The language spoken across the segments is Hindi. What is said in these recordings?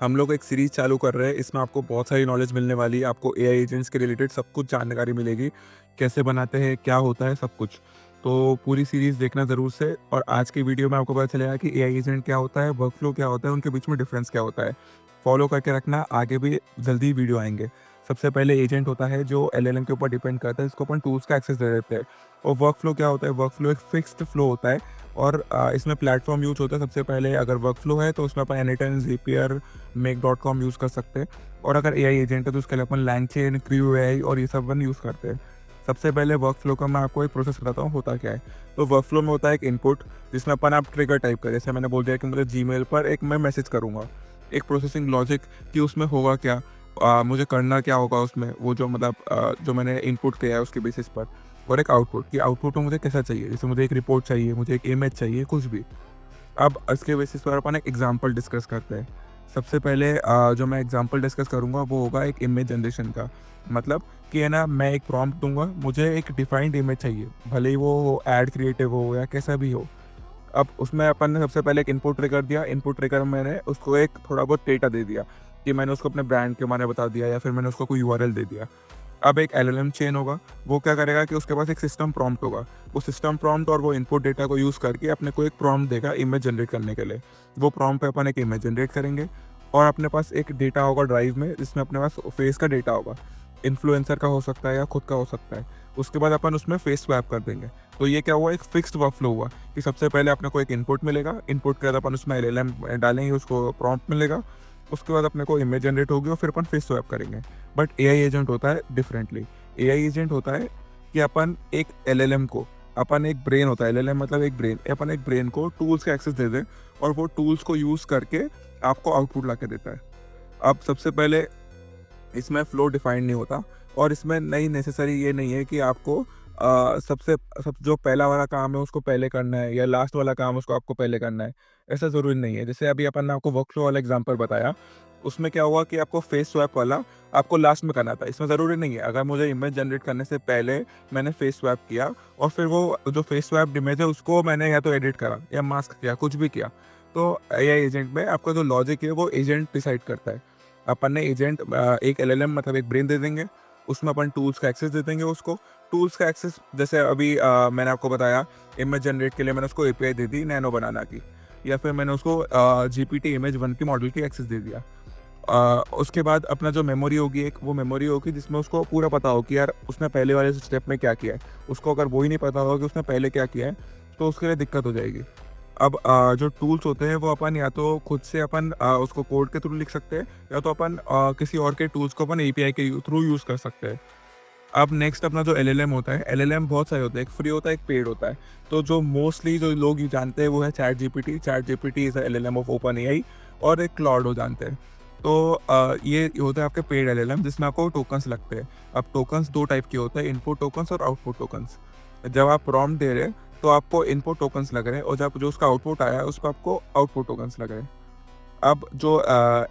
हम लोग एक सीरीज़ चालू कर रहे हैं, इसमें आपको बहुत सारी नॉलेज मिलने वाली है, आपको एआई एजेंट्स के रिलेटेड सब कुछ जानकारी मिलेगी, कैसे बनाते हैं, क्या होता है, सब कुछ। तो पूरी सीरीज़ देखना ज़रूर से और आज की वीडियो में आपको पता चलेगा कि एआई एजेंट क्या होता है, वर्कफ्लो क्या होता है, उनके बीच में डिफरेंस क्या होता है। फॉलो करके रखना, आगे भी जल्दी वीडियो आएँगे। सबसे पहले एजेंट होता है जो एलएलएम के ऊपर डिपेंड करता है, इसको अपन टूल्स का एक्सेस दे देते हैं। और वर्कफ्लो क्या होता है, वर्कफ्लो एक फिक्स्ड फ्लो होता है और इसमें प्लेटफॉर्म यूज़ होता है। सबसे पहले अगर वर्कफ्लो है तो उसमें अपन एनीटाइम, ज़ेपियर, मेक.com यूज़ कर सकते हैं और अगर एआई एजेंट है तो उसके लिए अपन लैंगचेन, क्रू एआई और ये सब अपन यूज़ करते हैं। सबसे पहले वर्कफ्लो का मैं आपको एक प्रोसेस बताता हूँ होता क्या है। तो वर्कफ्लो में होता है एक इनपुट जिसमें अपन आप ट्रिगर टाइप करें, जैसे मैंने बोल दिया कि मुझे जीमेल पर एक मैं मैसेज करूँगा, एक प्रोसेसिंग लॉजिक कि उसमें होगा क्या, मुझे करना क्या होगा उसमें, वो जो मतलब जो मैंने इनपुट किया है उसके बेसिस पर। और एक आउटपुट कि आउटपुट में मुझे कैसा चाहिए, जैसे मुझे एक रिपोर्ट चाहिए, मुझे एक इमेज चाहिए, कुछ भी। अब इसके बेसिस पर अपन एक एग्जांपल डिस्कस करते हैं। सबसे पहले जो मैं एग्जांपल डिस्कस करूँगा वो होगा एक इमेज जनरेशन का। मतलब कि है ना, मैं एक प्रॉम्प्ट दूँगा, मुझे एक डिफाइंड इमेज चाहिए, भले ही वो ऐड क्रिएटिव हो या कैसा भी हो। अब उसमें अपन ने सबसे पहले एक इनपुट ट्रिगर दिया, इनपुट ट्रिगर में मैंने उसको एक थोड़ा बहुत डेटा दे दिया कि मैंने उसको अपने ब्रांड के बारे में बता दिया या फिर मैंने उसको कोई यूआरएल दे दिया। अब एक एलएलएम चेन होगा, वो क्या करेगा कि उसके पास एक सिस्टम प्रॉम्प्ट होगा। वो सिस्टम प्रॉम्प्ट और वो इनपुट डेटा को यूज़ करके अपने को एक प्रॉम्प्ट देगा इमेज जनरेट करने के लिए। वो प्रॉम्प्ट पे अपन एक इमेज जनरेट करेंगे और अपने पास एक डेटा होगा ड्राइव में जिसमें अपने पास फेस का डेटा होगा। इन्फ्लुएंसर का हो सकता है या खुद का हो सकता है। उसके बाद अपन उसमें फेस स्वैप कर देंगे। तो ये क्या हुआ, एक फिक्स्ड वर्कफ्लो हुआ कि सबसे पहले अपने को एक इनपुट मिलेगा, इनपुट के बाद अपन उसमें एलएलएम डालेंगे, उसको प्रॉम्प्ट मिलेगा। उसके बाद अपने को इमेज जनरेट होगी और फिर अपन फेस स्वैप करेंगे। बट एआई एजेंट होता है डिफरेंटली। एआई एजेंट होता है कि अपन एक एलएलएम को, अपन एक ब्रेन होता है, एलएलएम मतलब एक ब्रेन, अपन एक ब्रेन को टूल्स का एक्सेस दे दें और वो टूल्स को यूज़ करके आपको आउटपुट ला के देता है। अब सबसे पहले इसमें फ्लो डिफाइंड नहीं होता और इसमें नहीं नेसेसरी ये नहीं है कि आपको सबसे सब जो पहला वाला काम है उसको पहले करना है या लास्ट वाला काम उसको आपको पहले करना है, ऐसा ज़रूरी नहीं है। जैसे अभी अपन ने आपको वर्कफ्लो वाला एग्जांपल बताया, उसमें क्या हुआ कि आपको फेस स्वैप वाला आपको लास्ट में करना था। इसमें ज़रूरी नहीं है, अगर मुझे इमेज जनरेट करने से पहले मैंने फेस स्वैप किया और फिर वो जो फेस स्वैप इमेज है उसको मैंने या तो एडिट करा या मास्क किया, कुछ भी किया, तो एआई एजेंट में आपका जो लॉजिक है वो एजेंट डिसाइड करता है। अपन ने एजेंट एक एलएलएम मतलब एक ब्रेन दे देंगे, उसमें अपन टूल्स का एक्सेस दे देंगे उसको। टूल्स का एक्सेस जैसे अभी मैंने आपको बताया, इमेज जनरेट के लिए मैंने उसको एपीआई दे दी नैनो बनाना की, या फिर मैंने उसको जीपीटी इमेज 1 की मॉडल की एक्सेस दे दिया। उसके बाद अपना जो मेमोरी होगी एक, वो मेमोरी होगी जिसमें उसको पूरा पता हो कि यार उसने पहले वाले स्टेप में क्या किया है। उसको अगर वो ही नहीं पता होगा कि उसने पहले क्या किया है, तो उसके लिए दिक्कत हो जाएगी। अब जो टूल्स होते हैं वो अपन या तो खुद से अपन उसको कोड के थ्रू लिख सकते हैं या तो अपन किसी और के टूल्स को अपन एपीआई के थ्रू यूज़ कर सकते हैं। अब नेक्स्ट अपना जो एलएलएम होता है, एलएलएम बहुत सारे होते हैं, एक फ्री होता है, एक पेड होता है। तो जो मोस्टली जो लोग ये जानते हैं वो है chat GPT. Chat GPT is LLM of open AI और एक क्लॉड जानते हैं। तो ये होता है आपके पेड एलएलएम जिसमें आपको टोकन्स लगते हैं। अब टोकन्स दो टाइप के होते हैं, इनपुट टोकन्स और आउटपुट टोकन्स। जब आप प्रॉम्प्ट दे रहे हैं तो आपको इनपुट टोकन्स लग रहे हैं और जब जो उसका आउटपुट आया है उस पर आपको आउटपुट टोकन्स लग रहे हैं। अब जो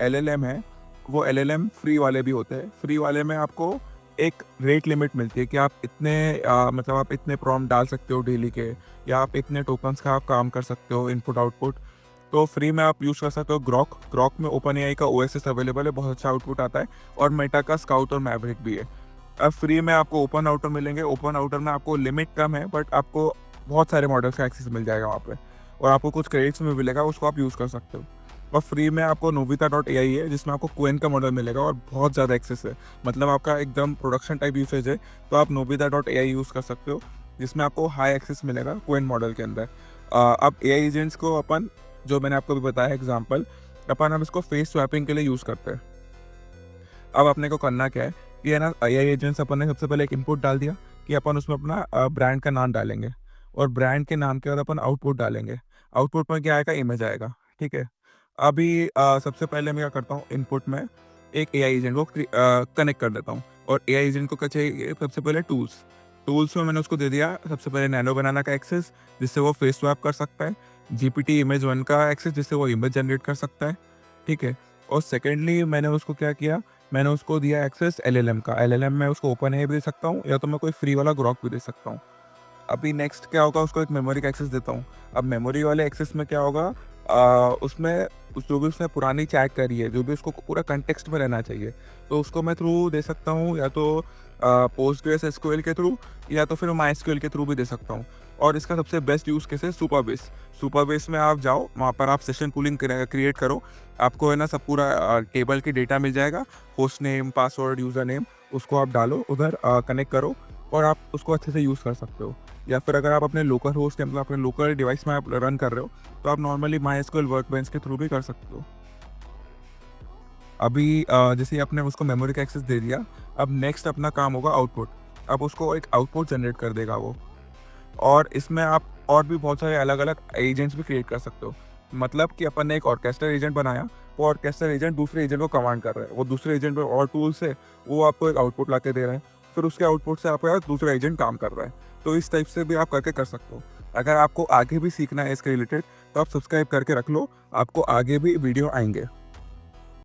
एलएलएम है, वो एलएलएम फ्री वाले भी होते हैं। फ्री वाले में आपको एक रेट लिमिट मिलती है कि आप इतने मतलब आप इतने प्रॉम्प्ट डाल सकते हो डेली के, या आप इतने टोकन्स का आप काम कर सकते हो इनपुट आउटपुट। तो फ्री में आप यूज़ कर सकते हो ग्रॉक। ग्रॉक में ओपन एआई का ओएसएस अवेलेबल है, बहुत अच्छा आउटपुट आता है और मेटा का स्काउट और मैवरिक भी है। अब फ्री में आपको ओपन आउटर मिलेंगे। ओपन आउटर में आपको लिमिट कम है बट आपको बहुत सारे मॉडल्स का एक्सेस मिल जाएगा वहाँ पे और आपको कुछ क्रेडिट्स में मिलेगा, उसको आप यूज़ कर सकते हो। और फ्री में आपको नोबिता डॉट एआई है जिसमें आपको क्वेन का मॉडल मिलेगा और बहुत ज़्यादा एक्सेस है, मतलब आपका एकदम प्रोडक्शन टाइप यूसेज है, तो आप नोबिता डॉट एआई यूज़ कर सकते हो जिसमें आपको हाई एक्सेस मिलेगा क्वेन मॉडल के अंदर। अब एआई एजेंट्स को अपन, जो मैंने आपको भी बताया एग्जाम्पल, अपन अब इसको फेस स्वैपिंग के लिए यूज़ करते हैं। अब अपने को करना क्या है कि है ना, एआई एजेंट्स अपन ने सबसे पहले एक इनपुट डाल दिया कि अपन उसमें अपना ब्रांड का नाम डालेंगे और ब्रांड के नाम के बाद अपन आउटपुट डालेंगे। आउटपुट में क्या आएगा, इमेज आएगा, ठीक है। अभी सबसे पहले मैं क्या करता हूँ, इनपुट में एक एआई एजेंट को कनेक्ट कर देता हूँ और एआई एजेंट को क्या चाहिए, सबसे पहले टूल्स। टूल्स में मैंने उसको दे दिया सबसे पहले नैनो बनाना का एक्सेस जिससे वो फेस स्वैप कर सकता है, जीपीटी इमेज 1 का एक्सेस जिससे वो इमेज जनरेट कर सकता है, ठीक है। और सेकेंडली मैंने उसको क्या किया, मैंने उसको दिया एक्सेस एलएलएम का। एलएलएम में उसको ओपन एआई भी दे सकता हूँ या तो मैं कोई फ्री वाला ग्रॉक भी दे सकता हूँ। अभी नेक्स्ट क्या होगा, उसको एक मेमोरी का एक्सेस देता हूँ। अब मेमोरी वाले एक्सेस में क्या होगा, उसमें जो भी उसने पुरानी चैट करी है, जो भी उसको पूरा कंटेक्स्ट में रहना चाहिए, तो उसको मैं थ्रू दे सकता हूँ, या तो पोस्टग्रेस एसक्यूएल के थ्रू, या तो फिर माईएसक्यूएल के थ्रू भी दे सकता हूँ। और इसका सबसे बेस्ट यूज़ केस है सुपरबेस। सुपरबेस में आप जाओ, वहाँ पर आप सेशन पूलिंग क्रिएट करो, आपको है ना सब पूरा टेबल की डेटा मिल जाएगा, host name, password, user name, उसको आप डालो उधर, कनेक्ट करो और आप उसको अच्छे से यूज़ कर सकते हो। या फिर अगर आप अपने लोकल होस्ट या मतलब अपने लोकल डिवाइस में आप रन कर रहे हो, तो आप नॉर्मली माईएसक्यूएल वर्कबेंच के थ्रू भी कर सकते हो। अभी जैसे ही आपने उसको मेमोरी का एक्सेस दे दिया, अब नेक्स्ट अपना काम होगा आउटपुट। अब उसको एक आउटपुट जनरेट कर देगा वो। और इसमें आप और भी बहुत सारे अलग-अलग एजेंट्स भी क्रिएट कर सकते हो। मतलब कि अपन ने एक ऑर्केस्ट्रा एजेंट बनाया, वो ऑर्केस्ट्रा एजेंट दूसरे एजेंट को कमांड कर रहा है। वो दूसरे एजेंट पे और टूल्स है, वो आपको एक आउटपुट लाके दे रहे हैं। फिर उसके आउटपुट से आपका दूसरा एजेंट काम कर रहा है। तो इस टाइप से भी आप करके कर सकते हो। अगर आपको आगे भी सीखना है इसके रिलेटेड, तो आप सब्सक्राइब करके रख लो, आपको आगे भी वीडियो आएँगे।